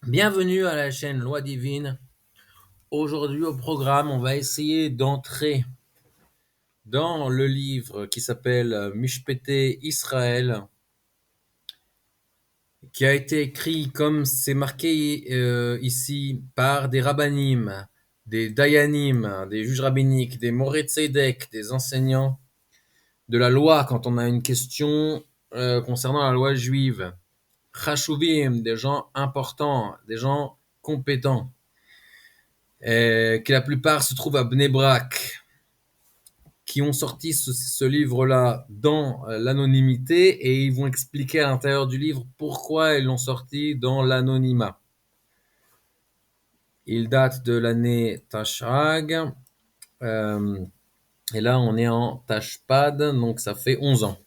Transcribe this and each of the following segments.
Bienvenue à la chaîne Loi Divine. Aujourd'hui au programme, on va essayer d'entrer dans le livre qui s'appelle Mishpete Israël, qui a été écrit comme c'est marqué ici par des rabbanim, des dayanim, des juges rabbiniques, des moré tzedek, des enseignants de la loi quand on a une question concernant la loi juive. Chashuvim, des gens importants, des gens compétents. Que la plupart se trouvent à Bnei Brak, qui ont sorti ce livre-là dans l'anonymité, et ils vont expliquer à l'intérieur du livre pourquoi ils l'ont sorti dans l'anonymat. Il date de l'année Tashrag, et là on est en Tashpad, donc ça fait 11 ans.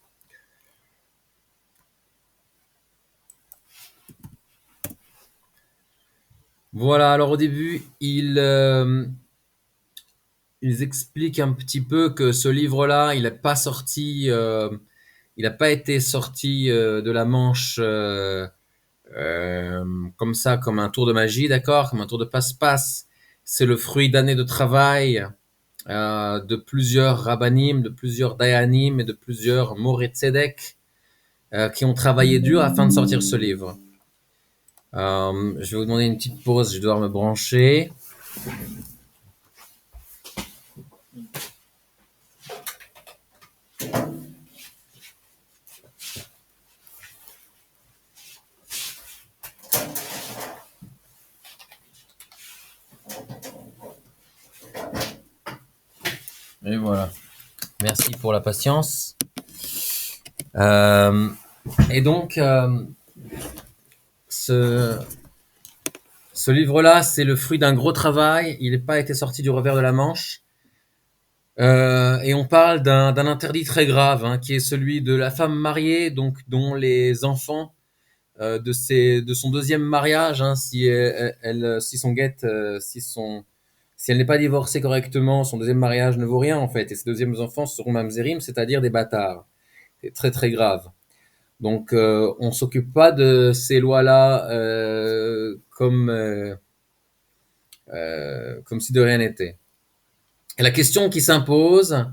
Voilà, alors au début, ils expliquent un petit peu que ce livre-là, il n'a pas sorti... il n'a pas été sorti de la Manche comme ça, comme un tour de magie, d'accord, comme un tour de passe-passe. C'est le fruit d'années de travail de plusieurs rabbanim, de plusieurs dayanim et de plusieurs moré tzedek qui ont travaillé dur afin de sortir ce livre. Je vais vous demander une petite pause, je dois me brancher. Et voilà. Merci pour la patience. Et donc, ce livre-là, c'est le fruit d'un gros travail. Il n'a pas été sorti du revers de la manche. Et on parle d'un interdit très grave, hein, qui est celui de la femme mariée, donc dont les enfants de son deuxième mariage, hein, si elle n'est pas divorcée correctement, son deuxième mariage ne vaut rien en fait, et ses deuxièmes enfants seront mamzerim, c'est-à-dire des bâtards. C'est très très grave. Donc on s'occupe pas de ces lois-là comme si de rien n'était. Et la question qui s'impose,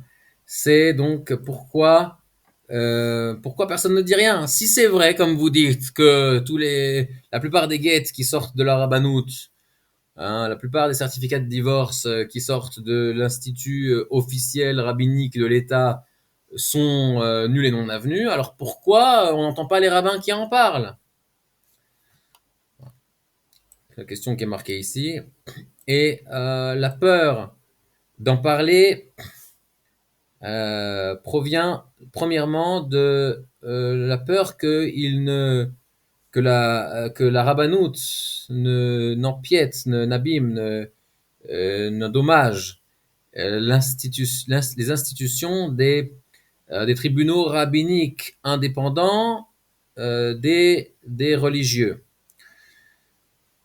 c'est donc pourquoi personne ne dit rien. Si c'est vrai, comme vous dites, que la plupart des guettes qui sortent de la rabbanout, hein, la plupart des certificats de divorce qui sortent de l'institut officiel rabbinique de l'État sont nuls et non avenus, alors pourquoi on n'entend pas les rabbins qui en parlent? C'est la question qui est marquée ici. Et la peur d'en parler provient premièrement de la peur que la rabbanout n'empiète, n'abîme, n'endommage les institutions des tribunaux rabbiniques indépendants des religieux.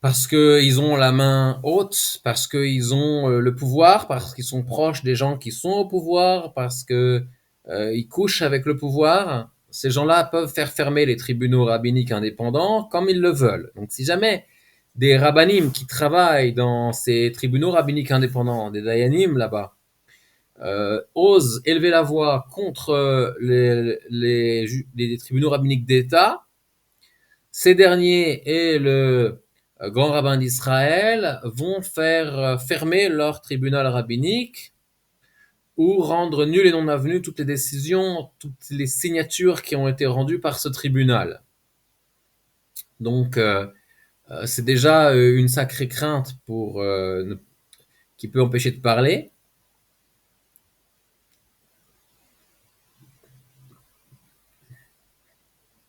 Parce qu'ils ont la main haute, parce qu'ils ont le pouvoir, parce qu'ils sont proches des gens qui sont au pouvoir, parce que ils couchent avec le pouvoir. Ces gens-là peuvent faire fermer les tribunaux rabbiniques indépendants comme ils le veulent. Donc si jamais des rabbinim qui travaillent dans ces tribunaux rabbiniques indépendants, des dayanim là-bas, osent élever la voix contre les tribunaux rabbiniques d'État, ces derniers et le grand rabbin d'Israël vont faire fermer leur tribunal rabbinique ou rendre nul et non avenues toutes les décisions, toutes les signatures qui ont été rendues par ce tribunal. Donc, c'est déjà une sacrée crainte qui peut empêcher de parler.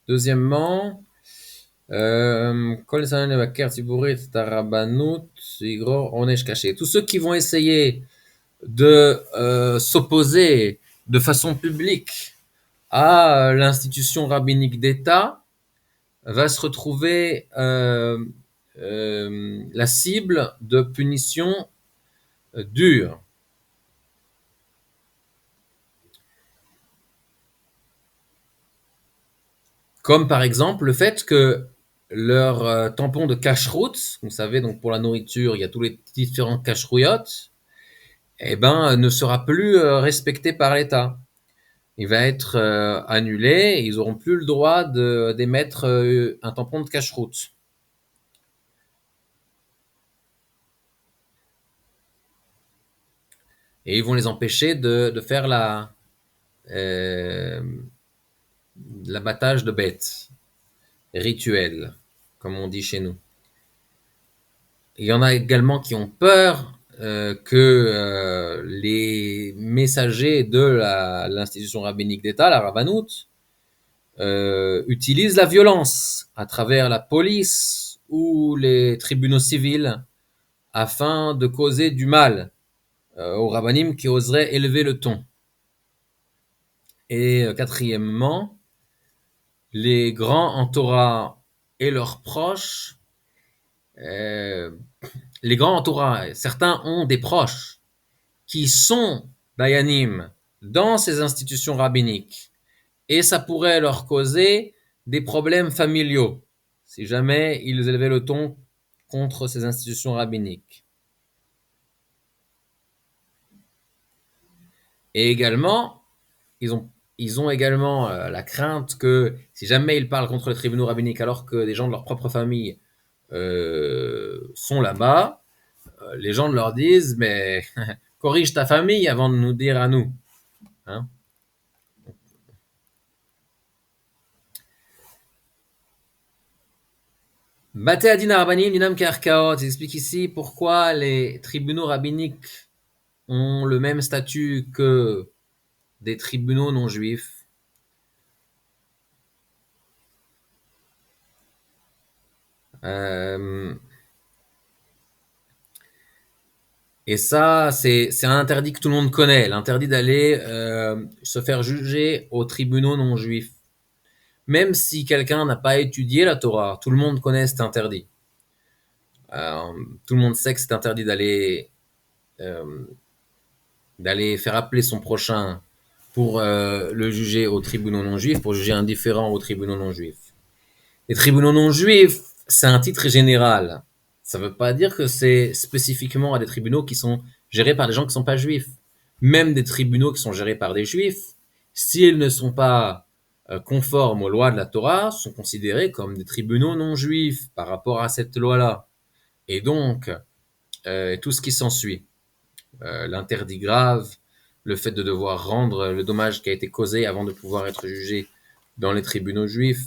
Deuxièmement, tous ceux qui vont essayer de s'opposer de façon publique à l'institution rabbinique d'État va se retrouver la cible de punitions dures. Comme par exemple le fait que leur tampon de cache-route, vous savez, donc pour la nourriture, il y a tous les différents cache-rouillottes, eh ben, ne sera plus respecté par l'État. Il va être annulé et ils n'auront plus le droit d'émettre un tampon de cache-route. Et ils vont les empêcher de faire euh, l'abattage de bêtes rituel, comme on dit chez nous. Il y en a également qui ont peur que les messagers de l'institution rabbinique d'État, la Rabbanout, utilisent la violence à travers la police ou les tribunaux civils afin de causer du mal aux rabbinim qui oseraient élever le ton. Et quatrièmement, les grands en Torah et leurs proches, euh, les grands en Torah, certains ont des proches qui sont dayanim dans ces institutions rabbiniques et ça pourrait leur causer des problèmes familiaux si jamais ils élevaient le ton contre ces institutions rabbiniques. Et également, ils ont, ils ont également la crainte que si jamais ils parlent contre les tribunaux rabbiniques alors que des gens de leur propre famille sont là-bas, les gens leur disent mais corrige ta famille avant de nous dire à nous. Hein. Bate Adin Rabbanim Dinam Ke'arkaot, il explique ici pourquoi les tribunaux rabbiniques ont le même statut que des tribunaux non juifs. Euh, et ça, c'est un interdit que tout le monde connaît, l'interdit d'aller se faire juger aux tribunaux non juifs. Même si quelqu'un n'a pas étudié la Torah, tout le monde connaît cet interdit. Euh, Tout le monde sait que c'est interdit euh, d'aller faire appeler son prochain pour le juger aux tribunaux non juifs, pour juger indifférent aux tribunaux non juifs. Les tribunaux non juifs, c'est un titre général. Ça ne veut pas dire que c'est spécifiquement à des tribunaux qui sont gérés par des gens qui ne sont pas juifs. Même des tribunaux qui sont gérés par des juifs, s'ils ne sont pas conformes aux lois de la Torah, sont considérés comme des tribunaux non juifs par rapport à cette loi-là. Et donc, tout ce qui s'ensuit, l'interdit grave, le fait de devoir rendre le dommage qui a été causé avant de pouvoir être jugé dans les tribunaux juifs,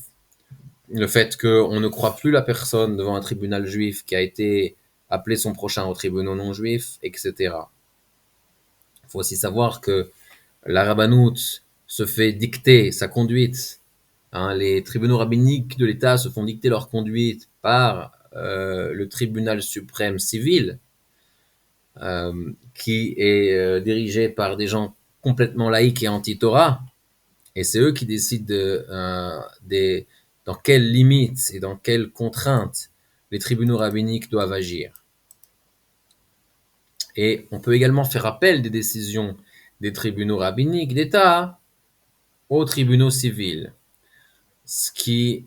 le fait qu'on ne croit plus la personne devant un tribunal juif qui a été appelé son prochain au tribunal non juif, etc. Il faut aussi savoir que la rabbanout se fait dicter sa conduite. Hein, les tribunaux rabbiniques de l'État se font dicter leur conduite par le tribunal suprême civil, qui est dirigé par des gens complètement laïcs et anti-Torah. Et c'est eux qui décident dans quelles limites et dans quelles contraintes les tribunaux rabbiniques doivent agir. Et on peut également faire appel des décisions des tribunaux rabbiniques d'État aux tribunaux civils. Ce qui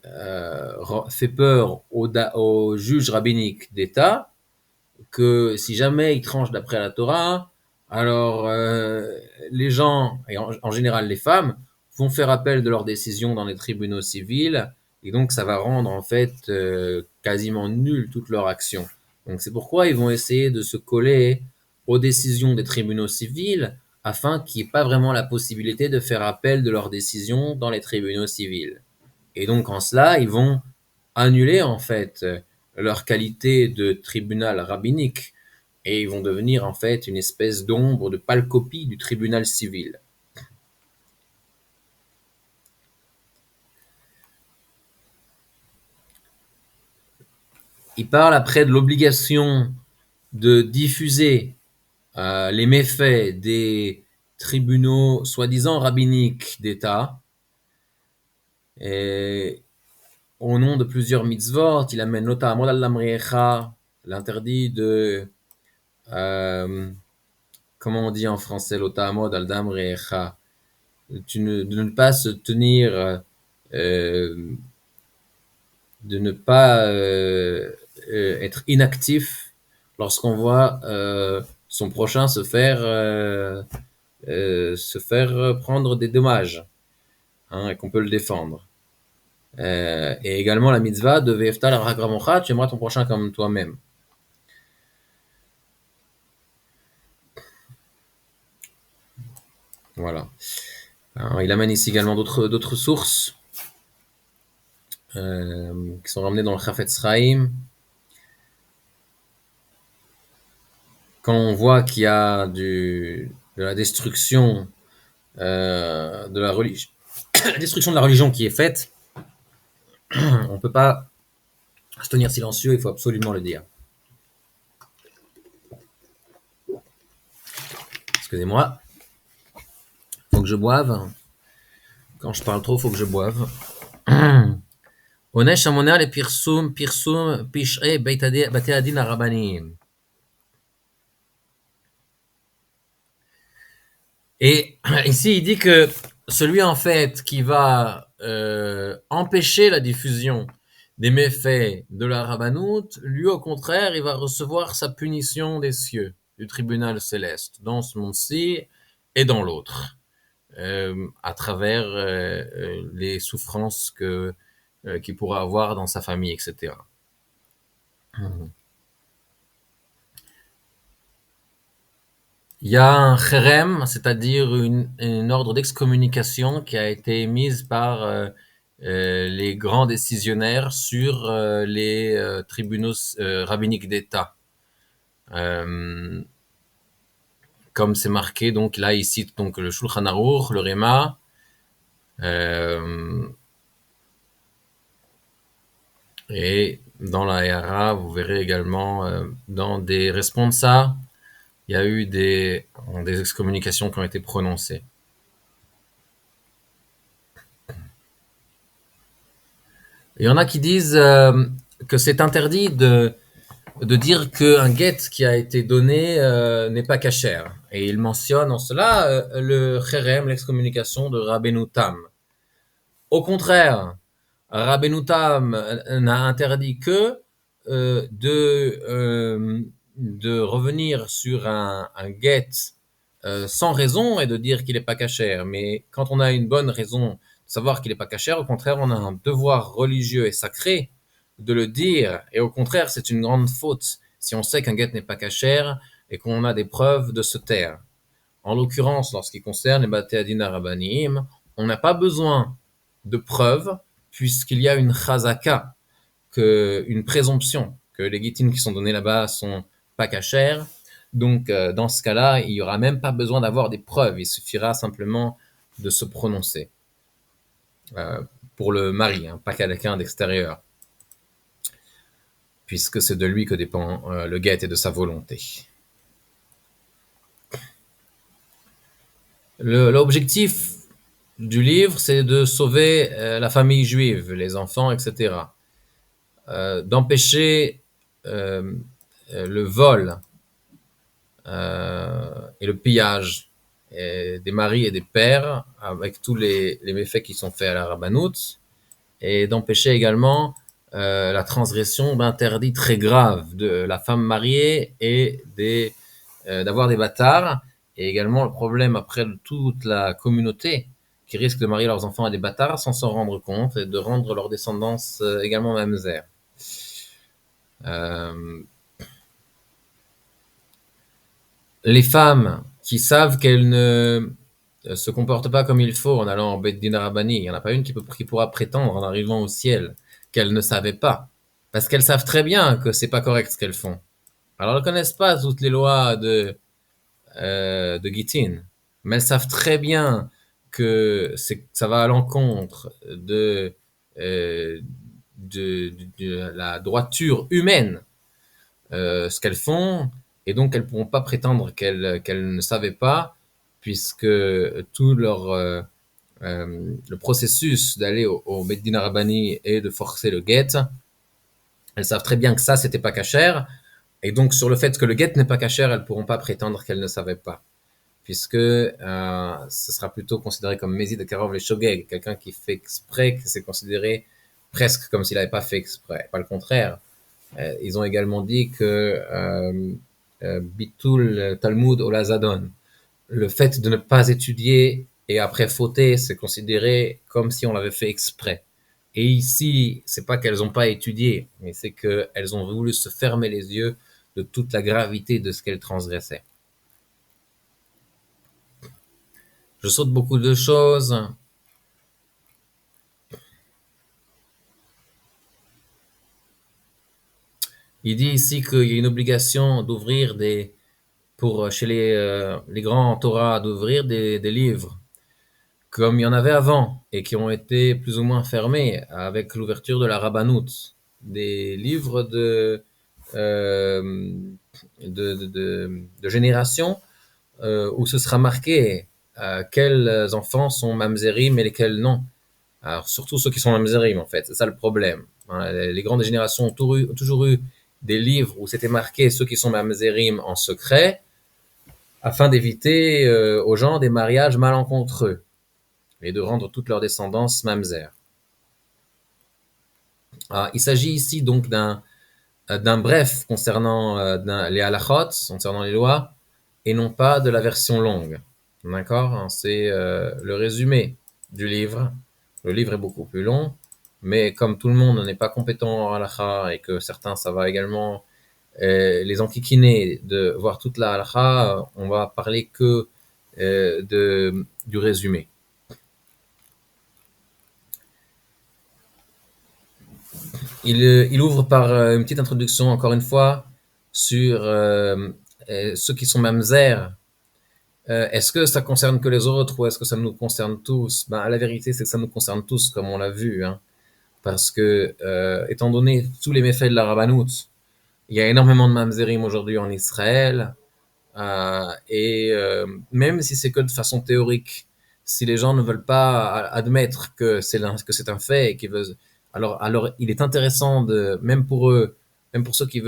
fait peur aux juges rabbiniques d'État, que si jamais ils tranchent d'après la Torah, alors les gens, et en général les femmes, vont faire appel de leurs décisions dans les tribunaux civils, et donc ça va rendre en fait quasiment nulle toute leur action. Donc c'est pourquoi ils vont essayer de se coller aux décisions des tribunaux civils, afin qu'il n'y ait pas vraiment la possibilité de faire appel de leurs décisions dans les tribunaux civils. Et donc en cela, ils vont annuler en fait leur qualité de tribunal rabbinique et ils vont devenir en fait une espèce d'ombre, de pâle copie du tribunal civil. Il parle après de l'obligation de diffuser les méfaits des tribunaux soi-disant rabbiniques d'État. Et au nom de plusieurs mitzvot, il amène notamment l'interdit de comment on dit en français l'otamod al damrecha, de ne pas se tenir de ne pas être inactif lorsqu'on voit son prochain se faire prendre des dommages, hein, et qu'on peut le défendre. Et également la mitzvah de Ve'eftal ha'ragramocha, tu aimeras ton prochain comme toi-même. Voilà. Alors, il amène ici également d'autres sources qui sont ramenées dans le Chafetz Chaim. Quand on voit qu'il y a de la destruction de la religion, la destruction de la religion qui est faite, on ne peut pas se tenir silencieux, il faut absolument le dire. Excusez-moi, faut que je boive. Quand je parle trop, faut que je boive. עונש המונע לפרסום פשעי בתי הדין הרבניים. Et ici, il dit que celui en fait qui va empêcher la diffusion des méfaits de la rabbanout, lui au contraire, il va recevoir sa punition des cieux, du tribunal céleste, dans ce monde-ci et dans l'autre, à travers les souffrances qu'il pourra avoir dans sa famille, etc. Il y a un cherem, c'est-à-dire une ordre d'excommunication qui a été émise par les grands décisionnaires sur les tribunaux rabbiniques d'État. Comme c'est marqué, donc là, il cite donc le Shulchan Aruch, le Réma, et dans la Hara, vous verrez également dans des responsa, il y a eu des excommunications qui ont été prononcées. Il y en a qui disent que c'est interdit de dire qu'un guet qui a été donné n'est pas cachère. Et il mentionne en cela le cherem, l'excommunication de Rabbeinu Tam. Au contraire, Rabbeinu Tam n'a interdit que de revenir sur un guet sans raison et de dire qu'il n'est pas cachère. Mais quand on a une bonne raison de savoir qu'il n'est pas cachère, au contraire, on a un devoir religieux et sacré de le dire. Et au contraire, c'est une grande faute si on sait qu'un guet n'est pas cachère et qu'on a des preuves de se taire. En l'occurrence, lorsqu'il concerne les Bate Adin Rabbanim, on n'a pas besoin de preuves puisqu'il y a une chazaka, une présomption que les guitines qui sont données là-bas sont pas cachères. Donc, dans ce cas-là, il n'y aura même pas besoin d'avoir des preuves. Il suffira simplement de se prononcer. Pour le mari, hein, pas quelqu'un d'extérieur. Puisque c'est de lui que dépend le guet et de sa volonté. L'objectif du livre, c'est de sauver la famille juive, les enfants, etc. D'empêcher le vol et le pillage des maris et des pères avec tous les méfaits qui sont faits à la rabbanout, et d'empêcher également la transgression d'interdits très graves de la femme mariée et d'avoir des bâtards, et également le problème après de toute la communauté qui risque de marier leurs enfants à des bâtards sans s'en rendre compte et de rendre leur descendance également mamzer. Les femmes qui savent qu'elles ne se comportent pas comme il faut en allant en Beit Din Rabbani, il n'y en a pas une qui pourra prétendre en arrivant au ciel qu'elles ne savaient pas. Parce qu'elles savent très bien que c'est pas correct ce qu'elles font. Alors elles ne connaissent pas toutes les lois de Gittin, mais elles savent très bien que ça va à l'encontre de la droiture humaine, ce qu'elles font, et donc elles ne pourront pas prétendre qu'elles ne savaient pas, puisque tout le processus d'aller au Beit Din Rabbani et de forcer le guet, elles savent très bien que ça, c'était pas cachère, et donc sur le fait que le guet n'est pas cachère, elles ne pourront pas prétendre qu'elles ne savaient pas, puisque ce sera plutôt considéré comme Mézid de Karov les Shogeg, quelqu'un qui fait exprès, que c'est considéré presque comme s'il n'avait pas fait exprès, pas le contraire. Ils ont également dit que Bitul Talmud Olazadon, le fait de ne pas étudier et après fauter, c'est considéré comme si on l'avait fait exprès. Et ici, c'est pas qu'elles n'ont pas étudié, mais c'est qu'elles ont voulu se fermer les yeux de toute la gravité de ce qu'elles transgressaient. Je saute beaucoup de choses. Il dit ici qu'il y a une obligation d'ouvrir chez les grands Torah, d'ouvrir des livres, comme il y en avait avant, et qui ont été plus ou moins fermés avec l'ouverture de la Rabbanout. Des livres euh, de génération où ce sera marqué quels enfants sont mamzerim et lesquels non. Alors, surtout ceux qui sont mamzerim, en fait, c'est ça le problème. Hein, les grandes générations ont toujours eu des livres où c'était marqué ceux qui sont mamzerim en secret, afin d'éviter aux gens des mariages malencontreux et de rendre toute leur descendance mamzer. Alors, il s'agit ici donc d'un bref concernant les halachot, concernant les lois, et non pas de la version longue. D'accord? C'est le résumé du livre. Le livre est beaucoup plus long, mais comme tout le monde n'est pas compétent en halacha et que certains, ça va également les enquiquiner de voir toute la halacha, on va parler que du résumé. Il ouvre par une petite introduction, encore une fois, sur ceux qui sont mamzer. Est-ce que ça concerne que les autres ou est-ce que ça nous concerne tous? Ben, la vérité, c'est que ça nous concerne tous, comme on l'a vu, hein, parce que, étant donné tous les méfaits de la Rabbanout, il y a énormément de mamzerim aujourd'hui en Israël, et même si c'est que de façon théorique, si les gens ne veulent pas admettre que c'est un fait et qu'ils veulent, alors il est intéressant de, même pour eux, même pour ceux qui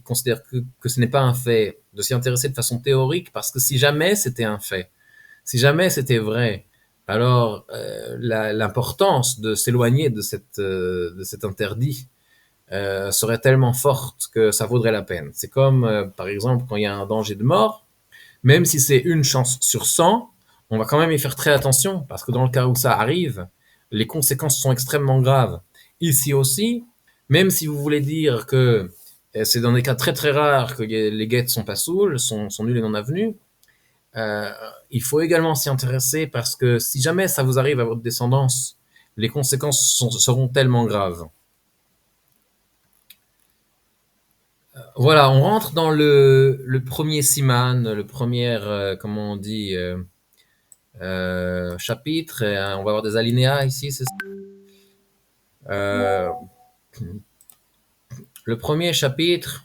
considèrent que ce n'est pas un fait, de s'y intéresser de façon théorique, parce que si jamais c'était un fait, si jamais c'était vrai, alors l'importance de s'éloigner de cet interdit serait tellement forte que ça vaudrait la peine. C'est comme, par exemple, quand il y a un danger de mort, même si c'est une chance sur 100, on va quand même y faire très attention, parce que dans le cas où ça arrive, les conséquences sont extrêmement graves. Ici aussi, même si vous voulez dire que c'est dans des cas très très rares que les guettes sont pas saouls, sont nuls et non avenus, euh, il faut également s'y intéresser parce que si jamais ça vous arrive à votre descendance, les conséquences seront tellement graves. Voilà, on rentre dans le premier siman, le premier, comment on dit, chapitre. On va avoir des alinéas ici. Euh, le premier chapitre,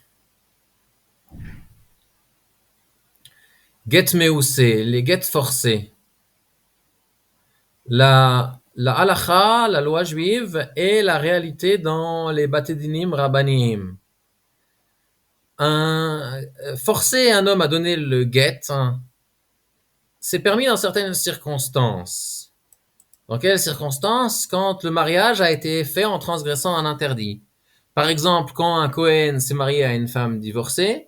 get meusé, les get forcés. La halacha, la loi juive, et la réalité dans les batedinim rabbanim. Forcer un homme à donner le get, hein, c'est permis dans certaines circonstances. Dans quelles circonstances? Quand le mariage a été fait en transgressant un interdit. Par exemple, quand un Cohen s'est marié à une femme divorcée,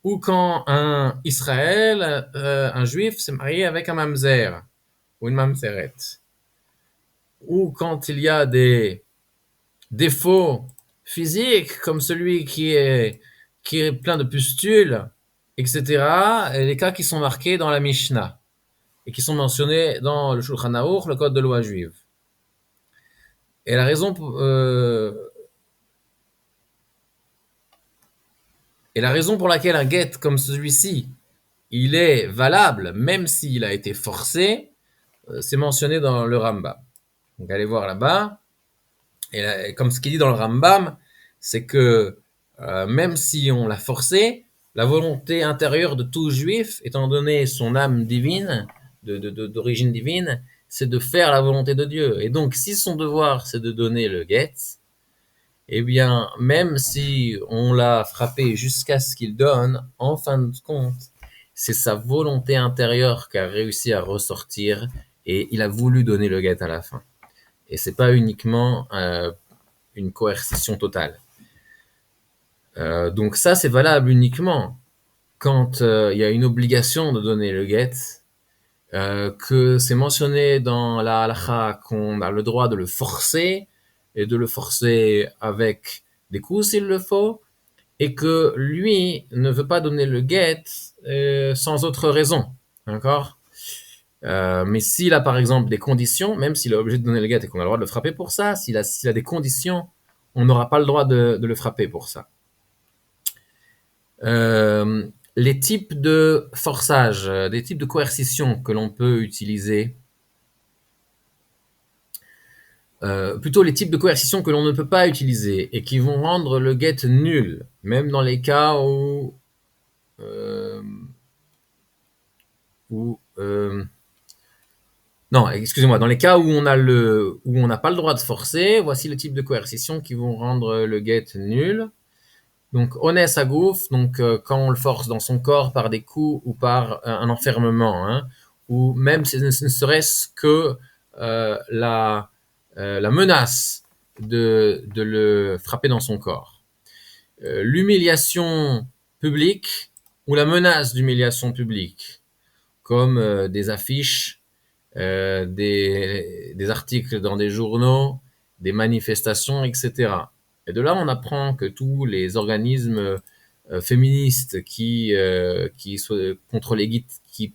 ou quand un Israël, un juif, s'est marié avec un mamzer, ou une mamzeret. Ou quand il y a des défauts physiques, comme celui qui est plein de pustules, etc., et les cas qui sont marqués dans la Mishnah, et qui sont mentionnés dans le Shulchan Aruch, le code de loi juive. Et la raison pour laquelle un get comme celui-ci, il est valable, même s'il a été forcé, c'est mentionné dans le Rambam. Donc allez voir là-bas. Et comme ce qu'il dit dans le Rambam, c'est que même si on l'a forcé, la volonté intérieure de tout juif, étant donné son âme divine, d'origine divine, c'est de faire la volonté de Dieu. Et donc, si son devoir, c'est de donner le get, eh bien, même si on l'a frappé jusqu'à ce qu'il donne, en fin de compte, c'est sa volonté intérieure qui a réussi à ressortir et il a voulu donner le get à la fin. Et c'est pas uniquement une coercition totale. Donc ça, c'est valable uniquement quand il y a une obligation de donner le get, que c'est mentionné dans la halakha qu'on a le droit de le forcer, et de le forcer avec des coups s'il le faut, et que lui ne veut pas donner le get sans autre raison. D'accord? Mais s'il a par exemple des conditions, même s'il est obligé de donner le get et qu'on a le droit de le frapper pour ça, s'il a des conditions, on n'aura pas le droit de le frapper pour ça. Les types de forçage, des types de coercition que l'on peut utiliser, plutôt les types de coercition que l'on ne peut pas utiliser et qui vont rendre le get nul, même dans les cas non, excusez-moi, dans les cas où on n'a pas le droit de forcer, voici le type de coercition qui vont rendre le get nul. Donc, ones agouf, donc quand on le force dans son corps par des coups ou par un enfermement, hein, ou même si ne serait-ce que la menace de le frapper dans son corps. L'humiliation publique ou la menace d'humiliation publique, comme des affiches, des articles dans des journaux, des manifestations, etc. Et de là, on apprend que tous les organismes féministes qui contre les qui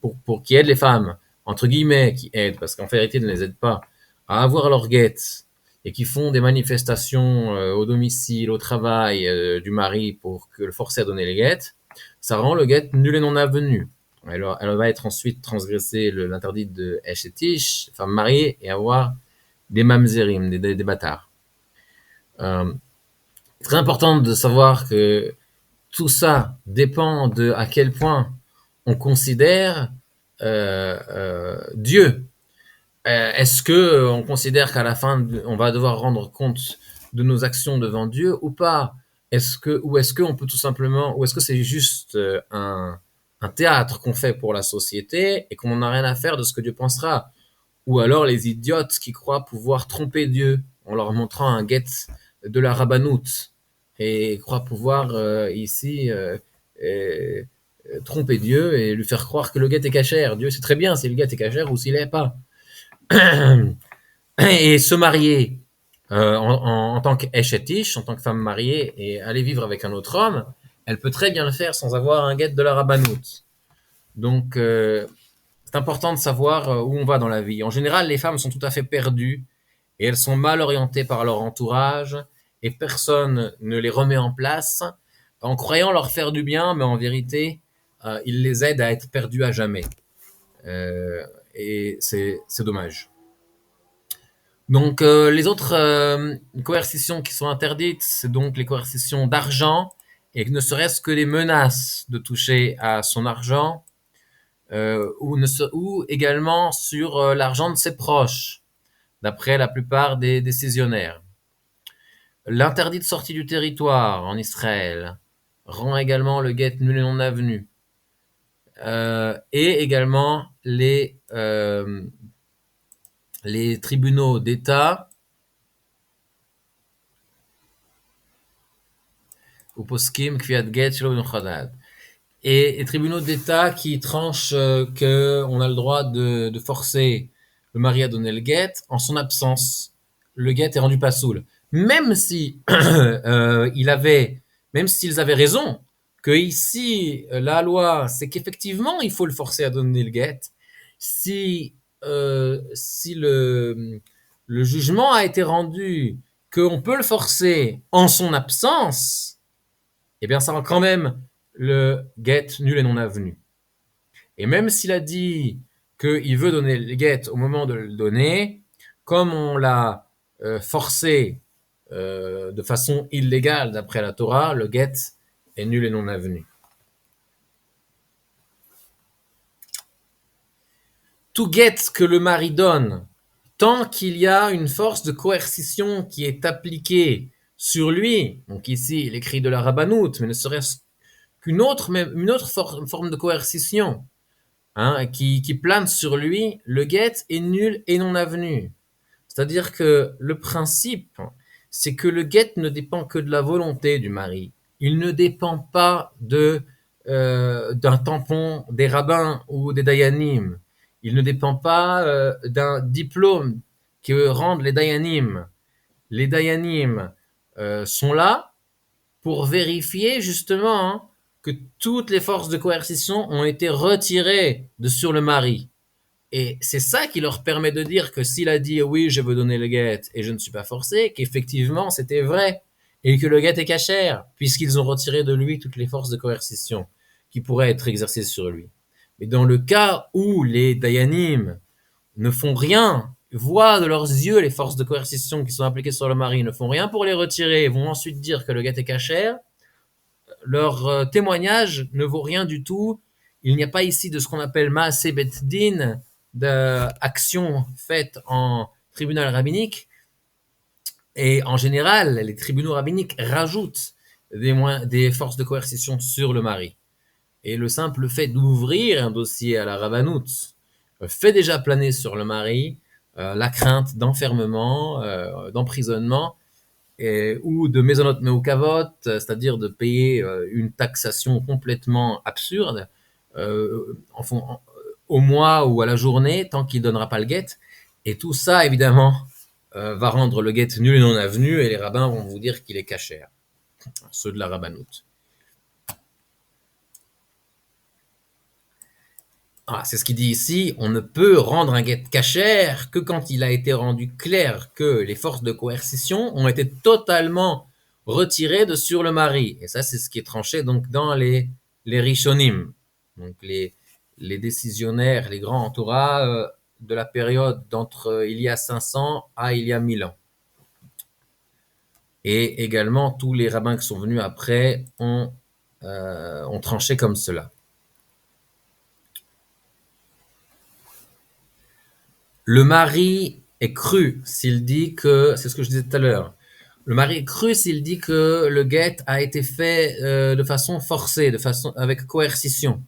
aident les femmes, entre guillemets, qui aident, parce qu'en vérité, ils ne les aident pas, à avoir leur guette, et qui font des manifestations au domicile, au travail du mari pour que le forcer à donner les guettes, ça rend le guette nul et non avenu. Elle va être ensuite transgressée l'interdit de Esh et Tish, femme mariée, et avoir des mamzerim, des bâtards. Très important de savoir que tout ça dépend de à quel point on considère Dieu. Est-ce que on considère qu'à la fin on va devoir rendre compte de nos actions devant Dieu ou pas? Est-ce qu'on peut tout simplement, ou est-ce que c'est juste un théâtre qu'on fait pour la société et qu'on n'en a rien à faire de ce que Dieu pensera? Ou alors les idiotes qui croient pouvoir tromper Dieu en leur montrant un guet de la rabbanout et croient pouvoir ici tromper Dieu et lui faire croire que le guet est cachère. Dieu sait très bien si le guet est cachère ou s'il n'est pas. Et se marier en tant qu'eshetish, en tant que femme mariée, et aller vivre avec un autre homme, elle peut très bien le faire sans avoir un guet de la rabbanout. Donc, c'est important de savoir où on va dans la vie. En général, les femmes sont tout à fait perdues et elles sont mal orientées par leur entourage et personne ne les remet en place en croyant leur faire du bien, mais en vérité, ils les aident à être perdus à jamais. Et c'est dommage. Donc, les autres coercitions qui sont interdites, c'est donc les coercitions d'argent, et ne serait-ce que les menaces de toucher à son argent, ou également sur l'argent de ses proches, d'après la plupart des décisionnaires. L'interdit de sortie du territoire en Israël rend également le guet nul et non avenu. Et également les tribunaux d'État ou poskim kviat get shelo b'nochadad. Et les tribunaux d'État qui tranchent qu'on a le droit de forcer le mari à donner le guet en son absence. Le guet est rendu pasoul. Même si même s'ils avaient raison, que ici la loi c'est qu'effectivement il faut le forcer à donner le guet. Si le jugement a été rendu qu'on peut le forcer en son absence, eh bien ça rend quand même le get nul et non avenu. Et même s'il a dit qu'il veut donner le get au moment de le donner, comme on l'a forcé de façon illégale d'après la Torah, le get est nul et non avenu. Tout get que le mari donne, tant qu'il y a une force de coercition qui est appliquée sur lui, donc ici il écrit de la rabbanout, mais ne serait-ce qu'une autre forme de coercition, hein, qui plane sur lui, le guet est nul et non avenu. C'est-à-dire que le principe, c'est que le guet ne dépend que de la volonté du mari. Il ne dépend pas d'un tampon des rabbins ou des dayanim. Il ne dépend pas d'un diplôme que rendent les dayanim. Les dayanim sont là pour vérifier justement que toutes les forces de coercition ont été retirées de sur le mari. Et c'est ça qui leur permet de dire que s'il a dit oui, je veux donner le guet et je ne suis pas forcé, qu'effectivement c'était vrai et que le guet est cachère, puisqu'ils ont retiré de lui toutes les forces de coercition qui pourraient être exercées sur lui. Mais dans le cas où les dayanim ne font rien, voient de leurs yeux les forces de coercition qui sont appliquées sur le mari, ne font rien pour les retirer, vont ensuite dire que le guet est cachère, leur témoignage ne vaut rien du tout. Il n'y a pas ici de ce qu'on appelle Maaseh Bet Din, d'action faite en tribunal rabbinique. Et en général, les tribunaux rabbiniques rajoutent des forces de coercition sur le mari. Et le simple fait d'ouvrir un dossier à la rabbanout fait déjà planer sur le mari la crainte d'enfermement, d'emprisonnement, ou de mezonot meukavot, c'est-à-dire de payer une taxation complètement absurde au mois ou à la journée, tant qu'il ne donnera pas le guet. Et tout ça, évidemment, va rendre le guet nul et non avenu, et les rabbins vont vous dire qu'il est cachère, ceux de la rabbanout. Ah, c'est ce qu'il dit ici, on ne peut rendre un guet cachère que quand il a été rendu clair que les forces de coercition ont été totalement retirées de sur le mari. Et ça, c'est ce qui est tranché donc dans les rishonim, donc les décisionnaires, les grands en Torah de la période d'entre il y a 500 à il y a 1000 ans. Et également, tous les rabbins qui sont venus après ont tranché comme cela. Le mari est cru s'il dit que, c'est ce que je disais tout à l'heure, le mari est cru s'il dit que le guet a été fait de façon forcée, avec coercition.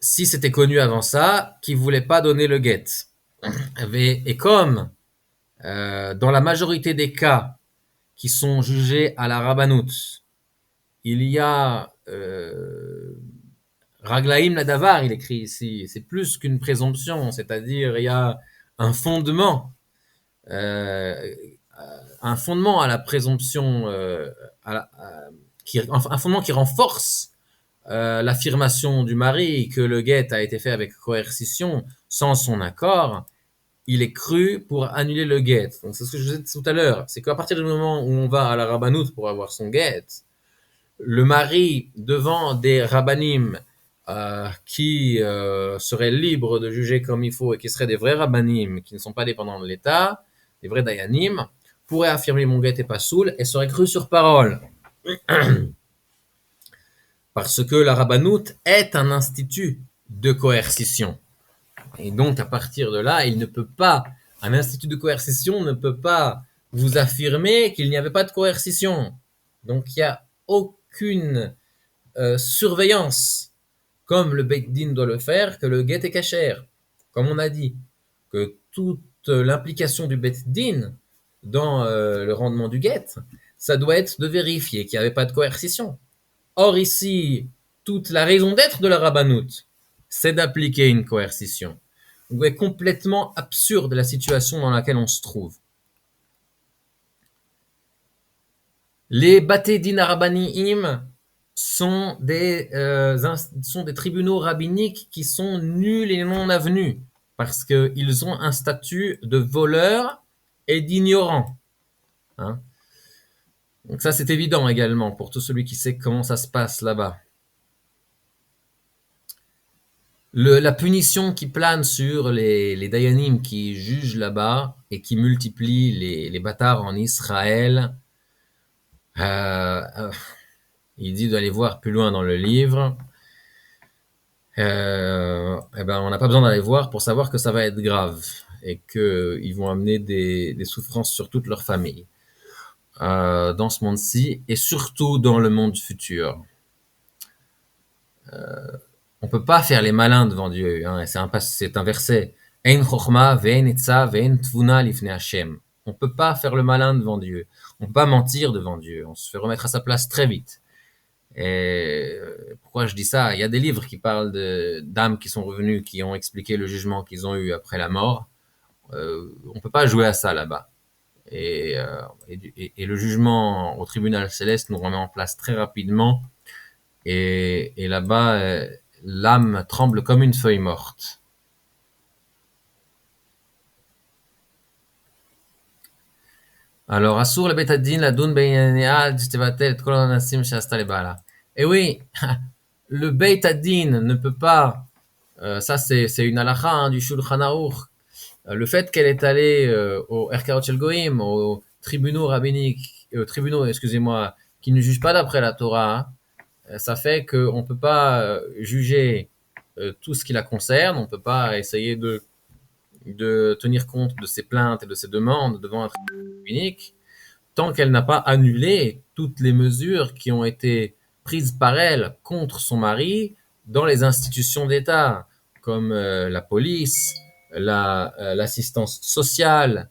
Si c'était connu avant ça, qu'il ne voulait pas donner le guet. Et comme dans la majorité des cas qui sont jugés à la rabbanout, il y a Raglaim Ladavar, il écrit ici, c'est plus qu'une présomption, c'est-à-dire il y a un fondement à la présomption, un fondement qui renforce l'affirmation du mari que le guet a été fait avec coercition sans son accord. Il est cru pour annuler le guet. Donc c'est ce que je disais tout à l'heure, c'est qu'à partir du moment où on va à la rabbanout pour avoir son guet, le mari devant des rabbanim qui seraient libres de juger comme il faut et qui seraient des vrais rabbanim qui ne sont pas dépendants de l'État, des vrais dayanim, pourrait affirmer mon guet est pas soul et serait cru sur parole. Parce que la rabbanout est un institut de coercition. Et donc, à partir de là, un institut de coercition ne peut pas vous affirmer qu'il n'y avait pas de coercition. Donc, il n'y a aucune surveillance, comme le Beit Din doit le faire, que le guet est cachère. Comme on a dit, que toute l'implication du Beit Din dans le rendement du guet, ça doit être de vérifier qu'il n'y avait pas de coercition. Or ici, toute la raison d'être de la rabbanout, c'est d'appliquer une coercition. Donc, est complètement absurde la situation dans laquelle on se trouve. Les Bate Din Rabbaniim sont des tribunaux rabbiniques qui sont nuls et non avenus, parce qu'ils ont un statut de voleur et d'ignorant. Hein? Donc ça, c'est évident également pour tout celui qui sait comment ça se passe là-bas. La punition qui plane sur les dayanim qui jugent là-bas et qui multiplient les bâtards en Israël, il dit d'aller voir plus loin dans le livre. On n'a pas besoin d'aller voir pour savoir que ça va être grave et qu'ils vont amener des souffrances sur toute leur famille dans ce monde-ci et surtout dans le monde futur. On peut pas faire les malins devant Dieu. Hein, c'est un verset. Ein chokhma ve'en etza ve'en tvuna lifnei Hashem. On peut pas faire le malin devant Dieu. On peut pas mentir devant Dieu. On se fait remettre à sa place très vite. Et pourquoi je dis ça? Il y a des livres qui parlent d'âmes qui sont revenues, qui ont expliqué le jugement qu'ils ont eu après la mort. On peut pas jouer à ça là-bas. Et le jugement au tribunal céleste nous remet en place très rapidement. Et là-bas, l'âme tremble comme une feuille morte. Alors, Assour le Beit Hadin la dun beignea tevatel et kol hanasim she'asta lebala. Et oui, le Beit Hadin ne peut pas, ça c'est une halakha hein, du Shulchan Aruch, le fait qu'elle est allée au Erkaot Shel Goïm, aux tribunaux rabbiniques, tribunaux, excusez-moi, qui ne jugent pas d'après la Torah, ça fait qu'on ne peut pas juger tout ce qui la concerne, on ne peut pas essayer de tenir compte de ses plaintes et de ses demandes devant un tribunal rabbinique, tant qu'elle n'a pas annulé toutes les mesures qui ont été prises par elle contre son mari dans les institutions d'État, comme la police, l'assistance sociale,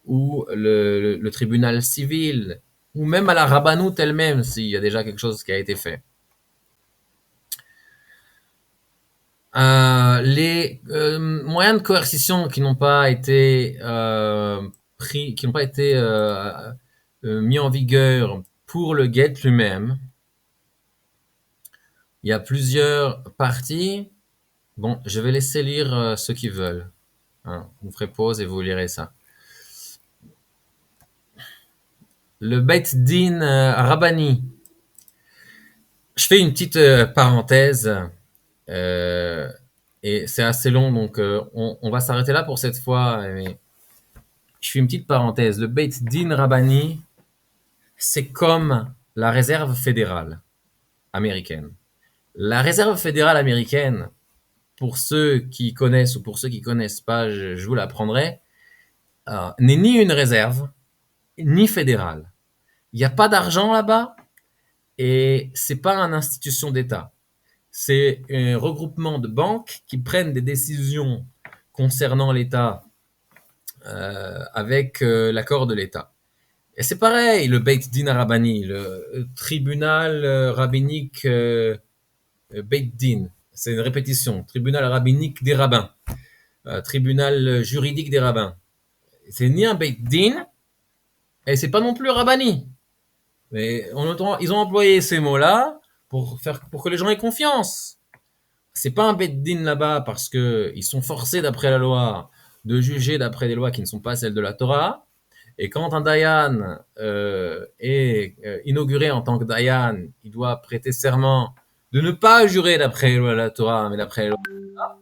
ou le tribunal civil, ou même à la rabbanout elle-même, s'il y a déjà quelque chose qui a été fait. Les moyens de coercition qui n'ont pas été pris, qui n'ont pas été mis en vigueur pour le guet lui-même, il y a plusieurs parties. Bon, je vais laisser lire ceux qui veulent. Hein, vous ferez pause et vous lirez ça. Le Beit Din Rabbani. Je fais une petite parenthèse. Et c'est assez long, donc on va s'arrêter là pour cette fois. Mais je fais une petite parenthèse. Le Beit Din Rabbani, c'est comme la réserve fédérale américaine. La réserve fédérale américaine, pour ceux qui connaissent ou pour ceux qui connaissent pas, je vous l'apprendrai, n'est ni une réserve, ni fédérale. Il n'y a pas d'argent là-bas et c'est pas une institution d'État. C'est un regroupement de banques qui prennent des décisions concernant l'État avec l'accord de l'État. Et c'est pareil, le Beit Din Rabbani, le tribunal rabbinique Beit Din, c'est une répétition, tribunal rabbinique des rabbins, tribunal juridique des rabbins. C'est ni un Beit Din, et c'est pas non plus Rabbani. Mais ils ont employé ces mots-là pour que les gens aient confiance. C'est pas un Beit Din là-bas parce que ils sont forcés d'après la loi de juger d'après des lois qui ne sont pas celles de la Torah. Et quand un Dayan est inauguré en tant que Dayan, il doit prêter serment de ne pas jurer d'après les lois de la Torah, mais d'après les lois de la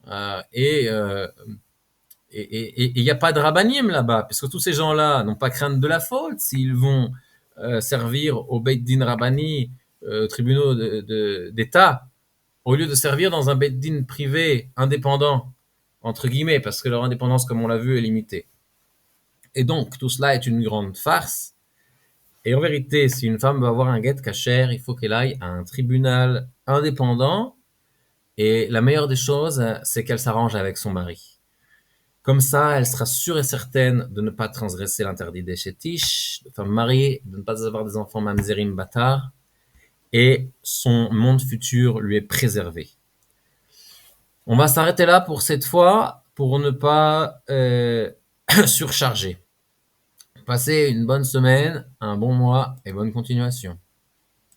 Torah. Et il n'y a pas de rabbanim là-bas, puisque tous ces gens-là n'ont pas crainte de la faute s'ils vont servir au Beit Din Rabbani, tribunaux d'État, au lieu de servir dans un Beit Din privé indépendant, entre guillemets, parce que leur indépendance, comme on l'a vu, est limitée. Et donc, tout cela est une grande farce. Et en vérité, si une femme veut avoir un guet kasher, il faut qu'elle aille à un tribunal indépendant. Et la meilleure des choses, c'est qu'elle s'arrange avec son mari. Comme ça, elle sera sûre et certaine de ne pas transgresser l'interdit des chétiches, de femme mariée, de ne pas avoir des enfants mamzerim bâtards, et son monde futur lui est préservé. On va s'arrêter là pour cette fois, pour ne pas surcharger. Passez une bonne semaine, un bon mois et bonne continuation.